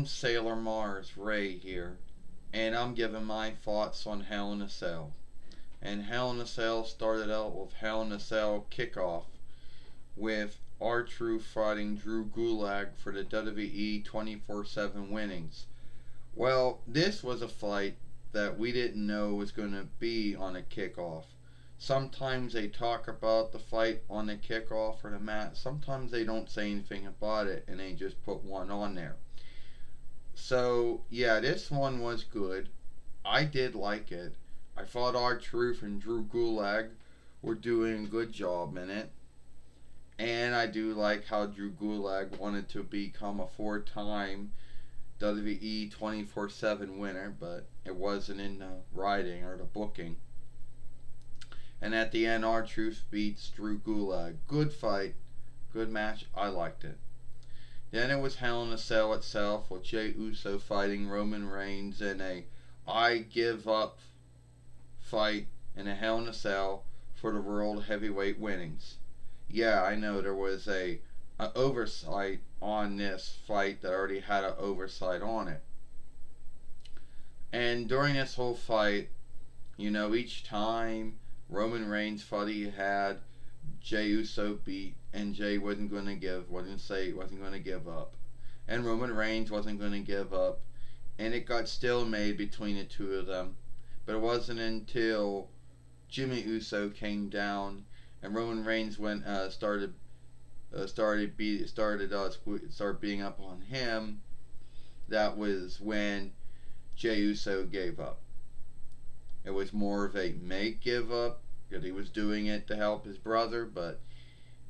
Sailor Mars Ray here, and I'm giving my thoughts on Hell in a Cell. And Hell in a Cell started out with Hell in a Cell kickoff with R-Truth fighting Drew Gulak for the WWE 24/7 winnings. Well, this was a fight that we didn't know was going to be on a kickoff. Sometimes they talk about the fight on the kickoff or the match. Sometimes they don't say anything about it and they just put one on there. So, yeah, this one was good. I did like it. I thought R-Truth and Drew Gulak were doing a good job in it. And I do like how Drew Gulak wanted to become a four-time WWE 24/7 winner, but it wasn't in the writing or the booking. And at the end, R-Truth beats Drew Gulak. Good fight, good match. I liked it. Then it was Hell in a Cell itself with Jey Uso fighting Roman Reigns in a I give up fight in a Hell in a Cell for the World Heavyweight winnings. Yeah, I know there was a oversight on this fight that already had an oversight on it. And during this whole fight, each time Roman Reigns thought he had Jey Uso beat, and Jey wasn't going to give up, and Roman Reigns wasn't going to give up, and it got stalemate between the two of them. But it wasn't until Jimmy Uso came down and Roman Reigns started being up on him. That was when Jey Uso gave up. It was more of a make give up because he was doing it to help his brother, but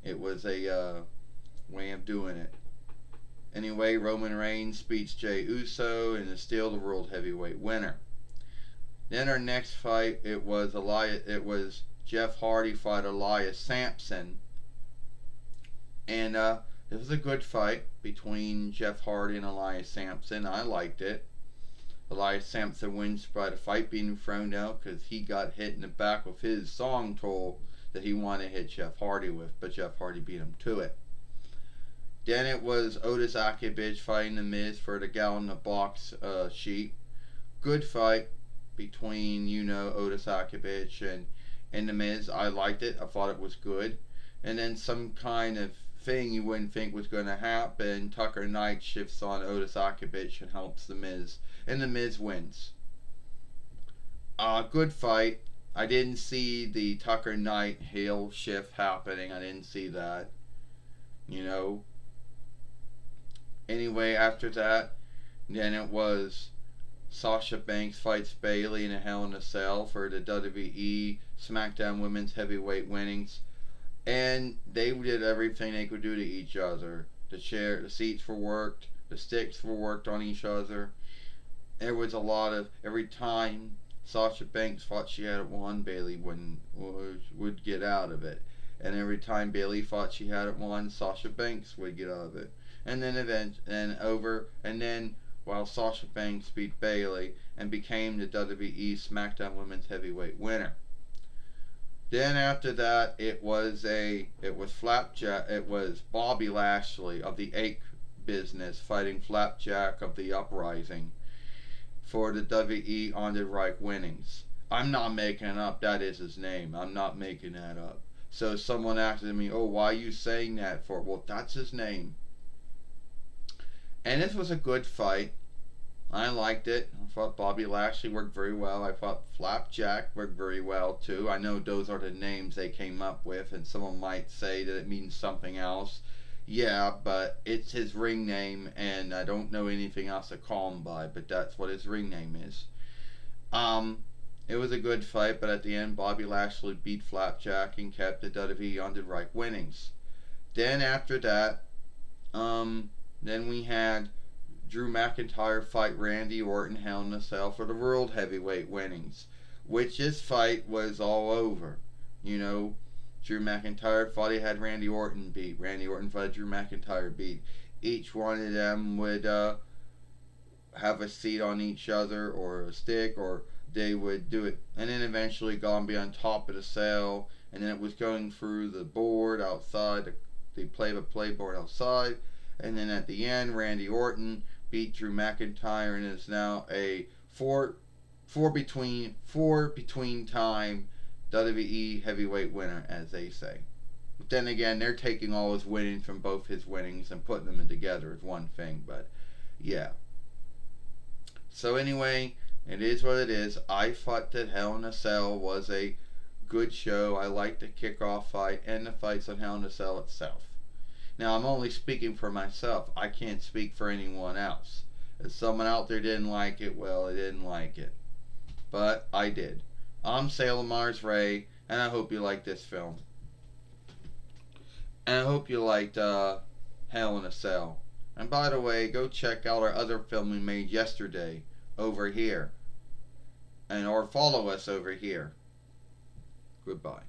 it was a way of doing it. Anyway, Roman Reigns beats Jey Uso and is still the World Heavyweight winner. Then our next fight, it was Jeff Hardy fought Elias Sampson, and it was a good fight between Jeff Hardy and Elias Sampson. I liked it. Elias Sampson wins by the fight being thrown out because he got hit in the back with his song tool that he wanted to hit Jeff Hardy with, but Jeff Hardy beat him to it. Then it was Otis Akabich fighting The Miz for the Gal in the Box sheet. Good fight between, Otis Akabich and The Miz. I liked it. I thought it was good. And then some kind of thing you wouldn't think was going to happen, Tucker Knight shifts on Otis Akabich and helps The Miz. And The Miz wins. Good fight. I didn't see the Tucker Knight heel shift happening. I didn't see that. Anyway, after that, then it was Sasha Banks fights Bayley in a Hell in a Cell for the WWE SmackDown Women's Heavyweight winnings. And they did everything they could do to each other. The seats were worked, the sticks were worked on each other. There was a lot of, every time Sasha Banks thought she had it won, Bayley would get out of it. And every time Bayley thought she had it won, Sasha Banks would get out of it. And then while Sasha Banks beat Bayley and became the WWE SmackDown Women's Heavyweight winner. Then after that, it was Bobby Lashley of the Ache business fighting Flapjack of the Uprising for the WWE On the Right winnings. I'm not making it up. That is his name. I'm not making that up. So someone asked me, "Oh, why are you saying that for?" Well, that's his name. And this was a good fight. I liked it. I thought Bobby Lashley worked very well. I thought Flapjack worked very well too. I know those are the names they came up with, and someone might say that it means something else. Yeah, but it's his ring name, and I don't know anything else to call him by, but that's what his ring name is. It was a good fight, but at the end, Bobby Lashley beat Flapjack and kept the WWE On the Right winnings. Then after that, then we had Drew McIntyre fight Randy Orton Hell in a Cell for the World Heavyweight winnings, which this fight was all over. Drew McIntyre thought he had Randy Orton beat. Randy Orton thought Drew McIntyre beat. Each one of them would have a seat on each other or a stick, or they would do it. And then eventually got to be on top of the cell, and then it was going through the board outside, the play-by-play board outside. And then at the end, Randy Orton beat Drew McIntyre and is now a four between time WWE heavyweight winner, as they say. But then again, they're taking all his winnings from both his winnings and putting them together as one thing. But yeah. So anyway, it is what it is. I thought that Hell in a Cell was a good show. I liked the kickoff fight and the fights on Hell in a Cell itself. Now, I'm only speaking for myself. I can't speak for anyone else. If someone out there didn't like it, well, they didn't like it. But I did. I'm Salem Mars Ray, and I hope you liked this film. And I hope you liked Hell in a Cell. And by the way, go check out our other film we made yesterday over here. And or follow us over here. Goodbye.